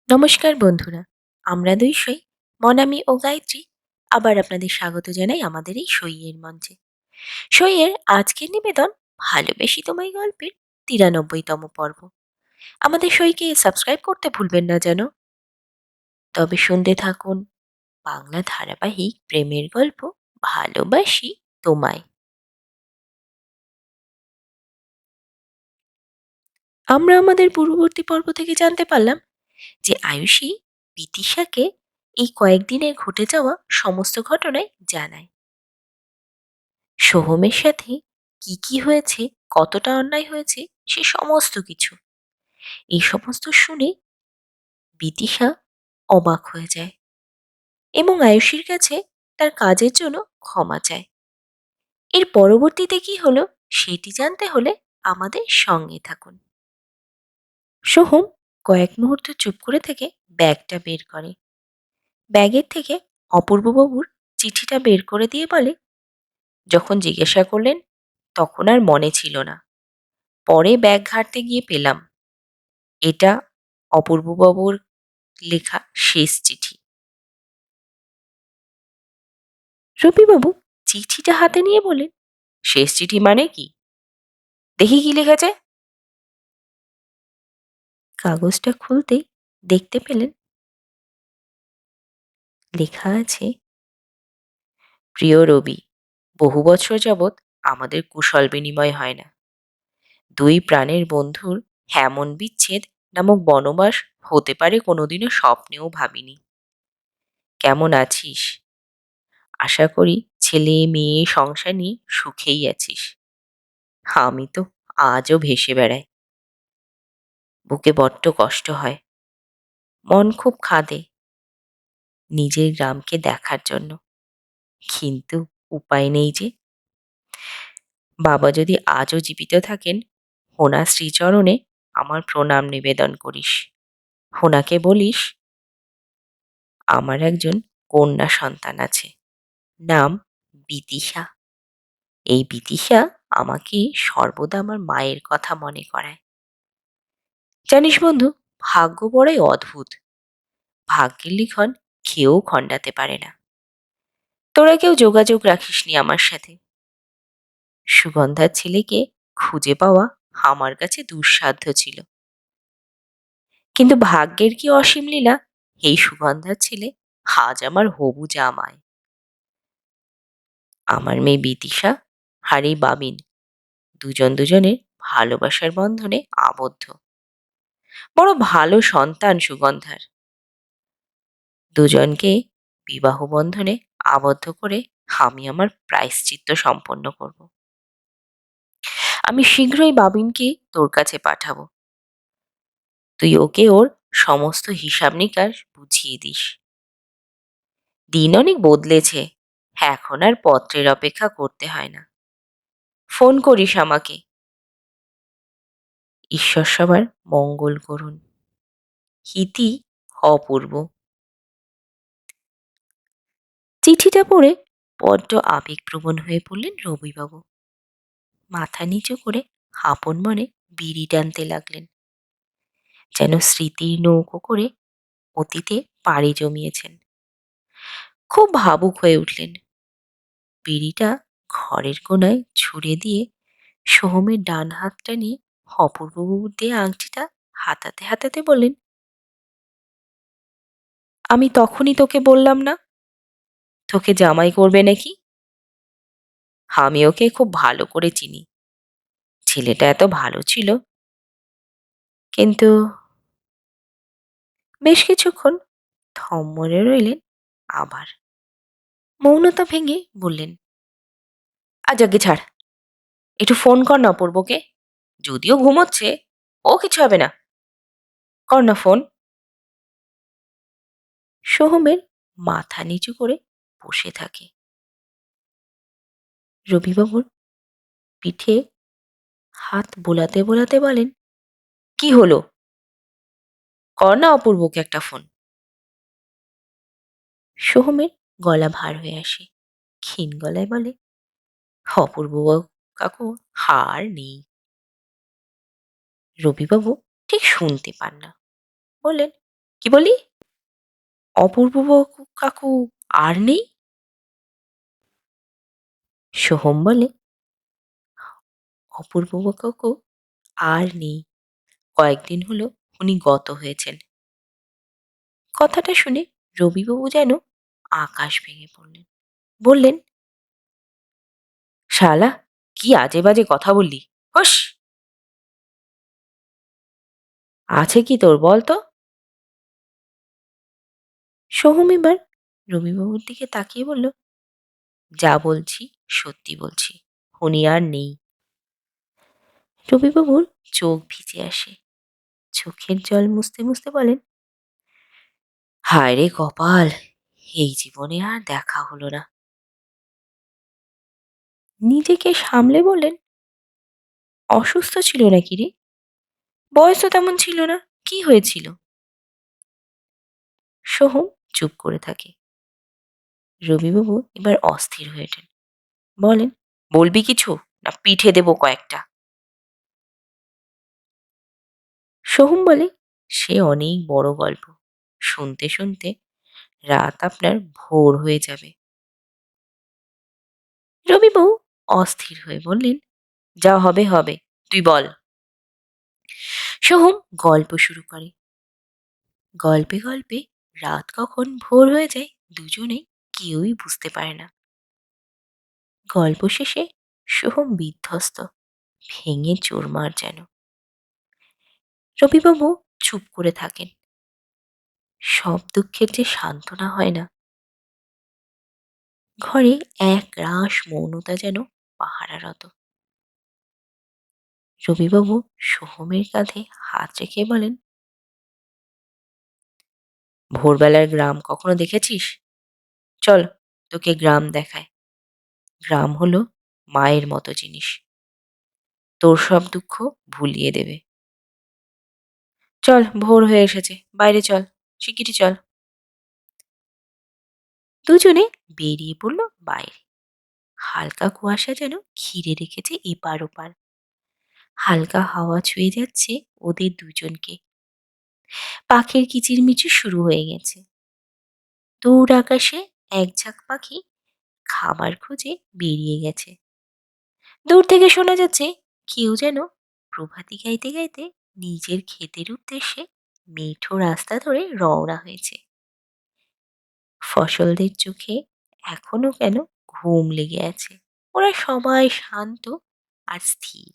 নমস্কার বন্ধুরা, আমরা দুই সই মনামি ও গায়ত্রী আবার আপনাদের স্বাগত জানাই আমাদের এই সইয়ের মঞ্চে। সইয়ের আজকের নিবেদন ভালোবেসি তোমায় গল্পের ৯৩তম পর্ব। আমাদের সইকে সাবস্ক্রাইব করতে ভুলবেন না যেন। তবে শুনতে থাকুন বাংলা ধারাবাহিক প্রেমের গল্প ভালোবাসি তোমায়। আমরা আমাদের পূর্ববর্তী পর্ব থেকে জানতে পারলাম যে আয়ুষী বিদিশাকে এই কয়েকদিনের ঘটে যাওয়া সমস্ত ঘটনাই জানায়। সোহমের সাথে কি কি হয়েছে, কতটা অন্যায় হয়েছে, সে সমস্ত কিছু এই সমস্ত শুনে বিদিশা অবাক হয়ে যায় এবং আয়ুষীর কাছে তার কাজের জন্য ক্ষমা চায়। এর পরবর্তীতে কি হলো সেটি জানতে হলে আমাদের সঙ্গে থাকুন। সোহম কয়েক মুহূর্ত চুপ করে থেকে ব্যাগটা বের করে। ব্যাগের থেকে অপূর্ববাবুর চিঠিটা বের করে দিয়ে বলে, যখন জিজ্ঞাসা করলেন তখন আর মনে ছিল না, পরে ব্যাগ ঘাঁটতে গিয়ে পেলাম। এটা অপূর্ববাবুর লেখা শেষ চিঠি। রবিবাবু চিঠিটা হাতে নিয়ে বলেন, শেষ চিঠি মানে কি? দেখি কি লিখেছে। কাগজটা খুলতেই দেখতে পেলেন লেখা আছে, প্রিয় রবি, বহু বছর যাবৎ আমাদের কুশল বিনিময় হয় না। দুই প্রাণের বন্ধুর এমন বিচ্ছেদ নামক বনবাস হতে পারে কোনোদিনও স্বপ্নেও ভাবিনি। কেমন আছিস? আশা করি ছেলে মেয়ে সংসার নিয়ে সুখেই আছিস। আমি তো আজও ভেসে বেড়াই। বুকে বড্ড কষ্ট হয়, মন খুব কাঁদে নিজের গ্রামকে দেখার জন্য, কিন্তু উপায় নেই যে। বাবা যদি আজও জীবিত থাকেন, ওনার শ্রীচরণে আমার প্রণাম নিবেদন করিস। ওনাকে বলিস আমার একজন কন্যা সন্তান আছে, নাম বিদিশা। এই বিদিশা আমাকে সর্বদা আমার মায়ের কথা মনে করায়। জানিস বন্ধু, ভাগ্য বড়ই অদ্ভুত। ভাগ্যের লিখন কেউ খণ্ডাতে পারে না। তোরা কেউ যোগাযোগ রাখিসনি আমার সাথে। সুগন্ধার ছেলেকে খুঁজে পাওয়া আমার কাছে দুঃসাধ্য ছিল, কিন্তু ভাগ্যের কি অসীম লীলা, এই সুগন্ধার ছেলে আজ আমার হবু জামাই। আমার মেয়ে বিদিশা আর এই বাবিন দুজন দুজনের ভালোবাসার বন্ধনে আবদ্ধ। বড় ভালো সন্তান সুগন্ধার। দুজনকে বিবাহ বন্ধনে আবদ্ধ করে আমি আমার প্রায়শ্চিত্ত সম্পন্ন করব। আমি শীঘ্রই বাবিনকে তোর কাছে পাঠাবো। তুই ওকে ওর সমস্ত হিসাব নিকাশ বুঝিয়ে দিস। দিন অনেক বদলেছে, এখন আর পত্রের অপেক্ষা করতে হয় না। ফোন করিস আমাকে। ঈশ্বর সবার মঙ্গল করুন। ইতি অপূর্ব। চিঠিটা পড়ে বড্ড আবেগপ্রবণ হয়ে পড়লেন রবিবাবু। মাথা নিচু করে আপন মনে বিড়ি টানতে লাগলেন, যেন স্মৃতির নৌকো করে অতীতে পাড়ি জমিয়েছেন। খুব ভাবুক হয়ে উঠলেন। বিড়িটা ঘরের কোনায় ছুঁড়ে দিয়ে সোহমের ডান হাতটা নিয়ে অপূর্ববাবুর দিয়ে আংটিটা হাতাতে হাতাতে বললেন, আমি তখনই তোকে বললাম না তোকে জামাই করবে নাকি? আমি ওকে খুব ভালো করে চিনি। ছেলেটা এত ভালো ছিল, কিন্তু বেশ কিছুক্ষণ থম মেরে রইলেন। আবার মৌনতা ভেঙে বললেন, আজ আগে ছাড়, একটু ফোন কর না অপূর্বকে। যদিও ঘুমোচ্ছে, ও কিছু হবে না, কর না ফোন। সোহমের মাথা নিচু করে বসে থাকে। রবিবাবুর পিঠে হাত বোলাতে বোলাতে বলেন, কি হলো, কর না অপূর্বকে একটা ফোন। সোহমের গলা ভার হয়ে আসে, ক্ষীণ গলায় বলে, অপূর্ব কাকু হার নেই। রবিবাবু ঠিক শুনতে পান না, বললেন, কি বলি? অপূর্ব কাকু আর নেই? সোহম বলে, অপূর্ব কাকু আর নেই। কয়েকদিন হলো উনি গত হয়েছেন। কথাটা শুনে রবিবাবু যেন আকাশ ভেঙে পড়লেন। বললেন, শালা, কি আজে বাজে কথা বললি! হোস! আছে কি তোর বল তো? সোহম এবার রবিবাবুর দিকে তাকিয়ে বলল, যা বলছি সত্যি বলছি, উনি আর নেই। রবিবাবুর চোখ ভিজে আসে। চোখের জল মুছতে মুছতে বলেন, হায় রে কপাল, এই জীবনে আর দেখা হলো না। নিজেকে সামলে বলেন, অসুস্থ ছিল নাকি রে? বয়স তো তেমন ছিল না, কি হয়েছিল? সোহম চুপ করে থাকে। রবিবাবু এবার অস্থির হয়ে ওঠেন। বলেন, বলবি কিছু, না পিঠে দেবো কয়েকটা? সোহম বলে, সে অনেক বড় গল্প। শুনতে শুনতে রাত আপনার ভোর হয়ে যাবে। রবিবাবু অস্থির হয়ে বললেন, যা হবে হবে, তুই বল। সোহম গল্প শুরু করে। গল্পে গল্পে রাত কখন ভোর হয়ে যায় দুজনেই কেউই বুঝতে পারে না। গল্প শেষে সোহম বিধ্বস্ত, ভেঙে চুরমার যেন। রবিবাবু চুপ করে থাকেন। সব দুঃখের যে সান্ত্বনা হয় না। ঘরে এক রাশ মৌনতা যেন পাহারারত। রবিবাবু সোহমের কাঁধে হাত রেখে বলেন, ভোরবেলার গ্রাম কখনো দেখেছিস? চল, তোকে গ্রাম দেখায়। গ্রাম হলো মায়ের মতো জিনিস, তোর সব দুঃখ ভুলিয়ে দেবে। চল, ভোর হয়ে এসেছে, বাইরে চল, শিগগিরই চল। দুজনে বেরিয়ে পড়ল বাইরে। হালকা কুয়াশা যেন ঘিরে রেখেছে এপার ওপার। হালকা হাওয়া ছুঁয়ে যাচ্ছে ওদের দুজনকে। পাখির কিচিরমিচির শুরু হয়ে গেছে। দূর আকাশে এক ঝাঁক পাখি খাবার খুঁজে বেরিয়ে গেছে। দূর থেকে শোনা যাচ্ছে কেউ যেন প্রভাতী গাইতে গাইতে নিজের ক্ষেতের উদ্দেশ্যে মেঠো রাস্তা ধরে রওনা হয়েছে। ফসলদের চোখে এখনো কেন ঘুম লেগে আছে। ওরা সবাই শান্ত আর স্থির।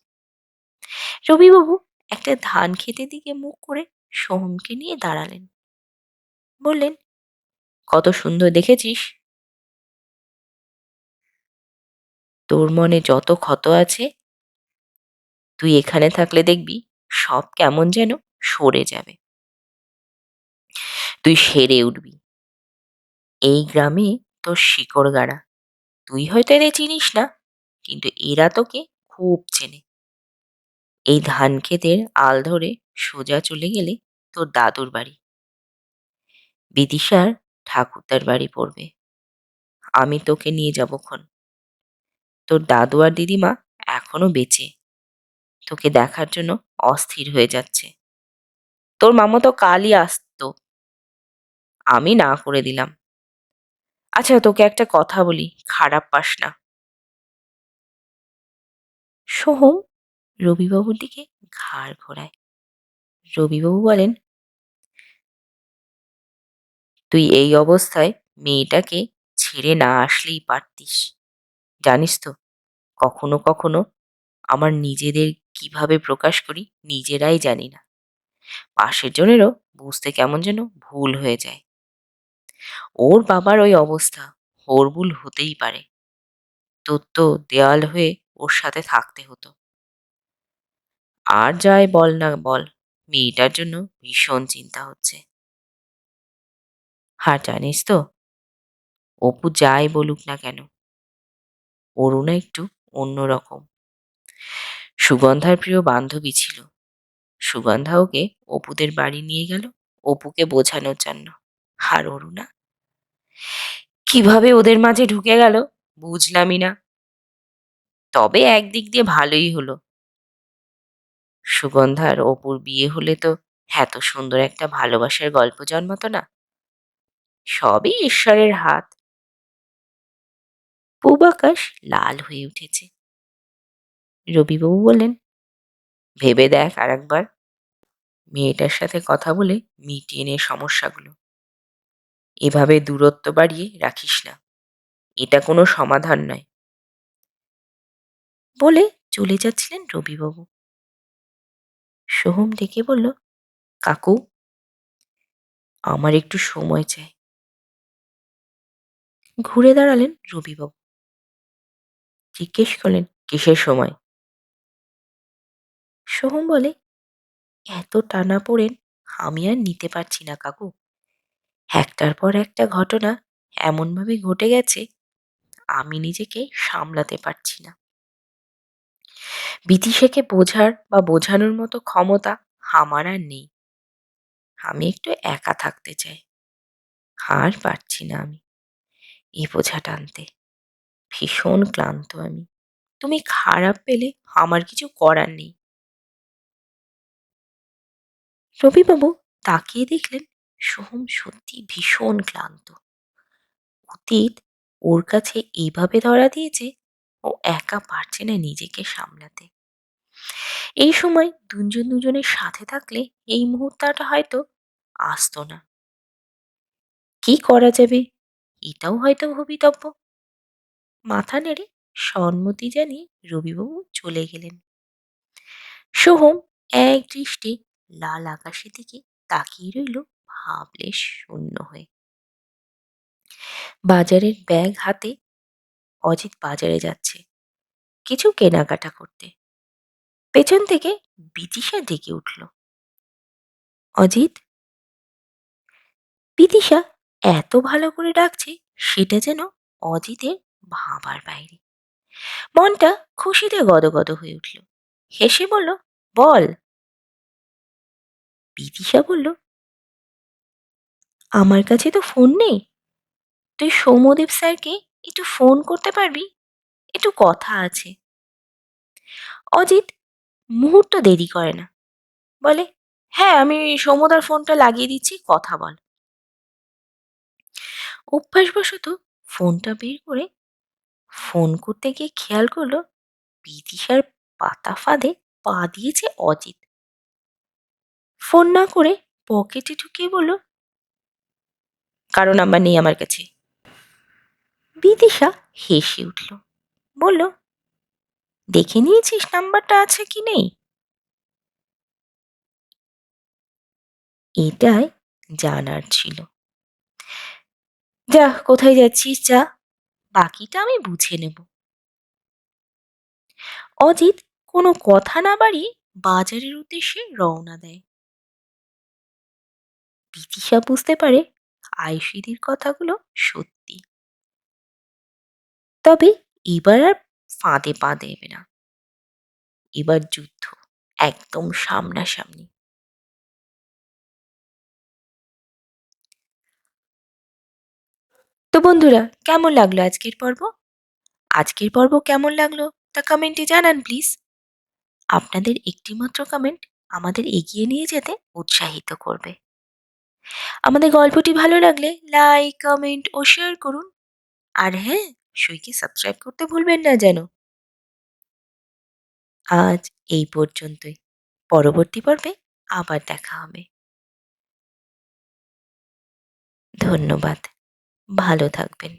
রবিবাবু একটা ধান ক্ষেতের দিকে মুখ করে সোহমকে নিয়ে দাঁড়ালেন। বললেন, কত সুন্দর দেখেছিস? তোর মনে যত ক্ষত আছে, তুই এখানে থাকলে দেখবি সব কেমন যেন সরে যাবে। তুই সেরে উঠবি। এই গ্রামে তোর শিকড় গাড়া। তুই হয়তো এদের চিনিস না, কিন্তু এরা তোকে খুব চেনে। এই ধান ক্ষেতের আল ধরে সোজা চলে গেলে তোর দাদুর বাড়ি। বিদিশার ঠাকুরদার বাড়ি পড়বে। আমি তোকে নিয়ে যাবক্ষণ। তোর দাদু আর দিদিমা এখনো বেঁচে, তোকে দেখার জন্য অস্থির হয়ে যাচ্ছে। তোর মামা তো কালই আসতো, আমি না করে দিলাম। আচ্ছা, তোকে একটা কথা বলি, খারাপ পাস না। সোহম রবিবাবুর দিকে ঘাড় ঘোরায়। রবিবাবু বলেন, তুই এই অবস্থায় মেয়েটাকে ছেড়ে না আসলেই পারতিস। জানিস তো, কখনো কখনো আমার নিজেদের কিভাবে প্রকাশ করি নিজেরাই জানি না। পাশের জনেরও বুঝতে কেমন যেন ভুল হয়ে যায়। ওর বাবার ওই অবস্থা, ওর ভুল হতেই পারে। তোর তো দেওয়াল হয়ে ওর সাথে থাকতে হতো। আর যাই বল না বল, মেয়েটার জন্য ভীষণ চিন্তা হচ্ছে। আর জানিস তো, অপু যাই বলুক না কেন, অরুণা একটু অন্যরকম। সুগন্ধার প্রিয় বান্ধবী ছিল। সুগন্ধা ওকে অপুদের বাড়ি নিয়ে গেল অপুকে বোঝানোর জন্য। আর অরুণা কিভাবে ওদের মাঝে ঢুকে গেল বুঝলামই না। তবে একদিক দিয়ে ভালোই হলো। সুগন্ধার অপুর বিয়ে হলে তো এত সুন্দর একটা ভালোবাসার গল্প জন্মাতো না। সবই ঈশ্বরের হাত। পূব আকাশ লাল হয়ে উঠেছে। রবিবাবু বললেন, ভেবে দেখ আরেকবার। মেয়েটার সাথে কথা বলে মিটিয়ে নে সমস্যাগুলো। এভাবে দূরত্ব বাড়িয়ে রাখিস না। এটা কোনো সমাধান নয়। বলে চলে যাচ্ছিলেন রবিবাবু। সোহম ডেকে বলল, কাকু, আমার একটু সময় চাই। ঘুরে দাঁড়ালেন রবিবাবু। জিজ্ঞেস করলেন, কিসের সময়? সোহম বলে, এত টানাপোড়েন আমি আর নিতে পারছি না কাকু। একটার পর একটা ঘটনা এমনভাবে ঘটে গেছে, আমি নিজেকে সামলাতে পারছি না। বিদিশাকে বোঝার বা বোঝানোর মতো ক্ষমতা আমার আর নেই। আমি একটু একা থাকতে চাই। আর পারছি না আমি এই বোঝা টানতে। ভীষণ ক্লান্ত আমি। তুমি খারাপ পেলে আমার কিছু করার নেই। রবিবাবু তাকিয়ে দেখলেন সোহম সত্যি ভীষণ ক্লান্ত। অতীত ওর কাছে এইভাবে ধরা দিয়েছে, ও একা পারছে না নিজেকে সামলাতে। এই সময় দুজন দুজনের সাথে থাকলে এই মুহূর্তটা হয়তো আসতো না। কি করা যাবে এটাও হয়তো ভবিতব্য। মাথা নেড়ে সম্মতি জানিয়ে রবিবাবু চলে গেলেন। সোহম এক দৃষ্টে লাল আকাশের দিকে তাকিয়ে রইল ভাবলে শূন্য হয়ে। বাজারের ব্যাগ হাতে অজিত বাজারে যাচ্ছে কিছু কেনাকাটা করতে। পেছন থেকে বিদিশা ডেকে উঠল, অজিত। বিদিশা এত ভালো করে ডাকছে সেটা যেন অজিতের ভাবার বাইরে। মনটা খুশিতে গদগদ হয়ে উঠল। হেসে বলল, বল। বিদিশা বলল, আমার কাছে তো ফোন নেই। তুই সৌম্যদেব স্যারকে একটু ফোন করতে পারবি? একটু কথা আছে। অজিত মুহূর্ত দেরি করে না, বলে, হ্যাঁ আমি সৌম্যদার ফোনটা লাগিয়ে দিচ্ছি, কথা বল। অভ্যাসবশত ফোনটা বের করে ফোন করতে গিয়ে খেয়াল করলো বিদিশার পাতা ফাঁদে পা দিয়েছে অজিত। ফোন না করে পকেটে ঢুকিয়ে বলল, কারো নাম্বার নেই আমার কাছে। বিদিশা হেসে উঠল, বলল, দেখে নিয়েছিস নাম্বারটা আছে কি নেই? এটাই জানার ছিল। যা, কোথায় যাচ্ছিস যা, বাকিটা আমি বুঝে নেব। অজিত কোনো কথা না বাড়িয়ে বাজারের উদ্দেশ্যে রওনা দেয়। বিদিশা বুঝতে পারে আয়ুষীদির কথাগুলো সত্যি। তবে এবার আর ফাঁদে পা দেবে না। এবার যুদ্ধ, একদম সামনাসামনি। তো বন্ধুরা, কেমন লাগলো আজকের পর্ব? আজকের পর্ব কেমন লাগলো তা কমেন্টে জানান প্লিজ। আপনাদের একটিমাত্র কমেন্ট আমাদের এগিয়ে নিয়ে যেতে উৎসাহিত করবে। আমাদের গল্পটি ভালো লাগলে লাইক, কমেন্ট ও শেয়ার করুন। আর হ্যাঁ, সইকে সাবস্ক্রাইব করতে ভুলবেন না যেন। আজ এই পর্যন্তই। পরবর্তী পর্বে আবার দেখা হবে। ধন্যবাদ। ভালো থাকবেন।